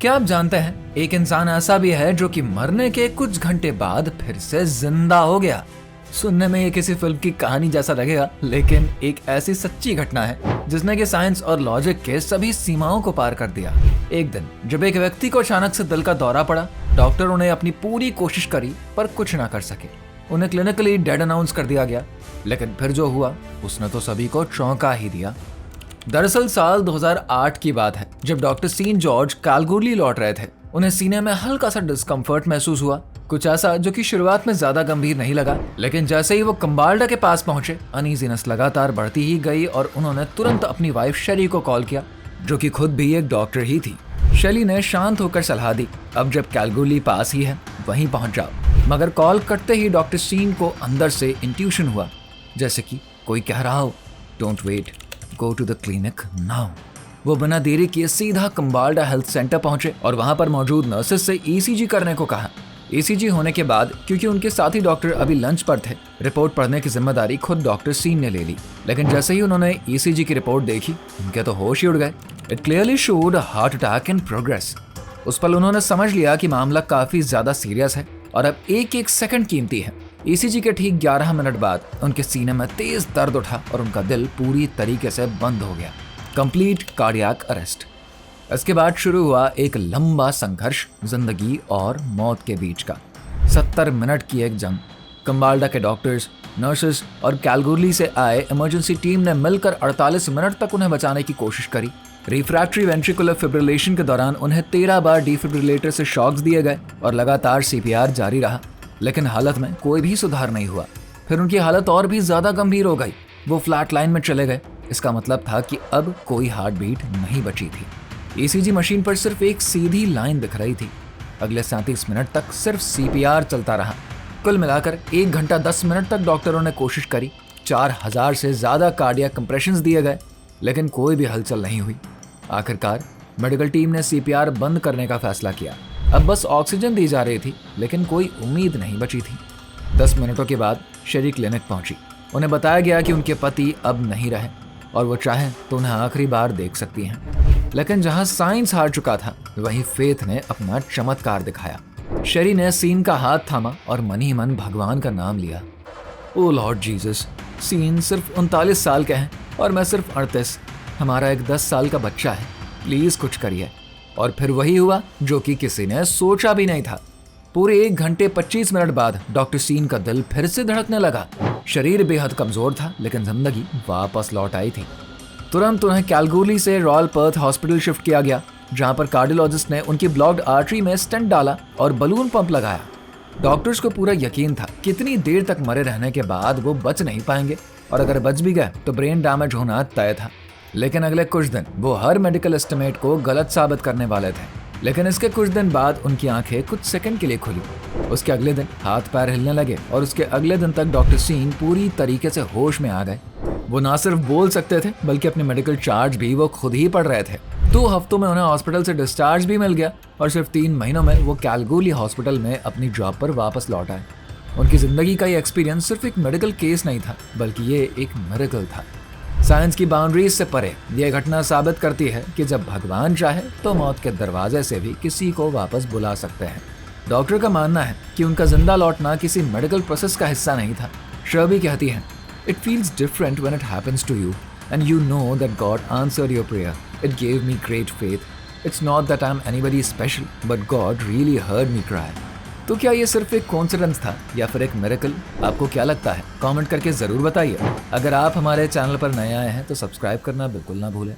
क्या आप जानते हैं एक इंसान ऐसा भी है जो कि मरने के कुछ घंटे बाद फिर से जिंदा हो गया। सुनने में ये किसी फिल्म की कहानी जैसा लगेगा, लेकिन एक ऐसी सच्ची घटना है जिसने कि साइंस और लॉजिक के सभी सीमाओं को पार कर दिया। एक दिन जब एक व्यक्ति को अचानक से दिल का दौरा पड़ा, डॉक्टर उन्हें अपनी पूरी कोशिश करी पर कुछ ना कर सके। उन्हें क्लिनिकली डेड अनाउंस कर दिया गया, लेकिन फिर जो हुआ उसने तो सभी को चौंका ही दिया। दरअसल साल 2008 की बात है, जब डॉक्टर सीन जॉर्ज कैलगरी लौट रहे थे। उन्हें सीने में हल्का सा डिस्कम्फर्ट महसूस हुआ, कुछ ऐसा जो कि शुरुआत में ज्यादा गंभीर नहीं लगा, लेकिन जैसे ही वो कंबाल्डा के पास पहुंचे, अनईजीनेस लगातार बढ़ती ही गई और उन्होंने तुरंत अपनी वाइफ शेली को कॉल किया, जो कि खुद भी एक डॉक्टर ही थी। शेली ने शांत होकर सलाह दी, अब जब कैलगरी पास ही है वहीं पहुंच जाओ। मगर कॉल करते ही डॉक्टर सीन को अंदर से इंट्यूशन हुआ, जैसे कि कोई कह रहा हो, don't wait, go to the clinic now. वो बिना देरी किए सीधा कंबाल्डा हेल्थ सेंटर पहुंचे और वहां पर मौजूद नर्सेस से ईसीजी करने को कहा। ईसीजी होने के बाद, क्योंकि उनके साथी डॉक्टर अभी लंच पर थे, रिपोर्ट पढ़ने की जिम्मेदारी खुद डॉक्टर सीन ने ले ली। लेकिन जैसे ही उन्होंने ईसीजी की रिपोर्ट देखी, उनके तो होश ही उड़ गए। It clearly showed heart attack in progress. उस पल उन्होंने समझ लिया कि मामला काफी ज्यादा सीरियस है और अब एक एक सेकंड कीमती है। ईसीजी के ठीक 11 मिनट बाद उनके सीने में तेज दर्द उठा और उनका दिल पूरी तरीके से बंद हो गया। Complete cardiac arrest. इसके बाद शुरू हुआ एक लंबा संघर्ष, जिंदगी और मौत के बीच का। 70 मिनट की एक जंग। कंबाल्डा के डॉक्टर्स, नर्सेस और कैलगरी से आए इमरजेंसी टीम ने मिलकर 48 मिनट तक उन्हें बचाने की कोशिश करी। रिफ्रैक्टरी वेंट्रिकुलर फिब्रिलेशन के दौरान उन्हें 13 बार डिफिब्रिलेटर से शॉक्स दिए गए और लगातार सीपीआर जारी रहा, लेकिन हालत में कोई भी सुधार नहीं हुआ। फिर उनकी हालत और भी ज्यादा गंभीर हो गई। वो फ्लैट लाइन में चले गए। इसका मतलब था कि अब कोई हार्ट बीट नहीं बची थी। ईसीजी मशीन पर सिर्फ एक सीधी लाइन दिख रही थी। अगले 37 मिनट तक सिर्फ सीपीआर चलता रहा। कुल मिलाकर 1 घंटा 10 मिनट तक डॉक्टरों ने कोशिश करी। 4000 से ज्यादा कार्डियक कंप्रेशंस दिए गए, लेकिन कोई भी हलचल नहीं हुई। आखिरकार मेडिकल टीम ने सीपीआर बंद करने का फैसला किया। अब बस ऑक्सीजन दी जा रही थी, लेकिन कोई उम्मीद नहीं बची थी। 10 मिनटों के बाद शेरी क्लिनिक पहुंची। उन्हें बताया गया कि उनके पति अब नहीं रहे और वो चाहें तो उन्हें आखिरी बार देख सकती हैं। लेकिन जहां साइंस हार चुका था, वहीं फेथ ने अपना चमत्कार दिखाया। शेरी ने सीन का हाथ थामा और मन ही मन भगवान का नाम लिया। ओ लॉर्ड जीसस, सीन सिर्फ 39 साल के हैं और मैं सिर्फ 38। हमारा एक 10 साल का बच्चा है, प्लीज कुछ करिए। और फिर वही हुआ जो कि किसी ने सोचा भी नहीं था। पूरे 1 घंटे 25 मिनट बाद डॉक्टर सीन का दिल फिर से धड़कने लगा। शरीर बेहद कमजोर था, लेकिन जिंदगी वापस लौट आई थी। तुरंत उन्हें कैलगरी से रॉयल पर्थ हॉस्पिटल शिफ्ट किया गया, जहां पर कार्डियोलॉजिस्ट ने उनकी ब्लॉक्ड आर्टरी में स्टेंट डाला और बलून पंप लगाया। डॉक्टर्स को पूरा यकीन था कितनी देर तक मरे रहने के बाद वो बच नहीं पाएंगे, और अगर बच भी गए तो ब्रेन डैमेज होना तय था। लेकिन अगले कुछ दिन वो हर मेडिकल एस्टिमेट को गलत साबित करने वाले थे। लेकिन इसके कुछ दिन बाद उनकी आंखें कुछ सेकंड के लिए खुली। उसके अगले दिन हाथ पैर हिलने लगे और उसके अगले दिन तक डॉक्टर सीन पूरी तरीके से होश में आ गए। वो ना सिर्फ बोल सकते थे, बल्कि अपने मेडिकल चार्ज भी वो खुद ही पढ़ रहे थे। 2 हफ्तों में उन्हें हॉस्पिटल से डिस्चार्ज भी मिल गया और सिर्फ 3 महीनों में वो कैलगरी हॉस्पिटल में अपनी जॉब पर वापस लौट आए। उनकी जिंदगी का ये एक्सपीरियंस सिर्फ एक मेडिकल केस नहीं था, बल्कि ये एक मिरेकल था। साइंस की बाउंड्रीज से परे यह घटना साबित करती है कि जब भगवान चाहे तो मौत के दरवाजे से भी किसी को वापस बुला सकते हैं। डॉक्टर का मानना है कि उनका जिंदा लौटना किसी मेडिकल प्रोसेस का हिस्सा नहीं था। शर्बी कहती हैं, it feels different when it happens to you and you know that God answered your prayer. It gave me great faith. It's not that I am anybody special, but God really heard me cry. तो क्या ये सिर्फ एक coincidence था या फिर एक miracle? आपको क्या लगता है? कमेंट करके जरूर बताइए। अगर आप हमारे चैनल पर नए आए हैं तो सब्सक्राइब करना बिल्कुल ना भूलें।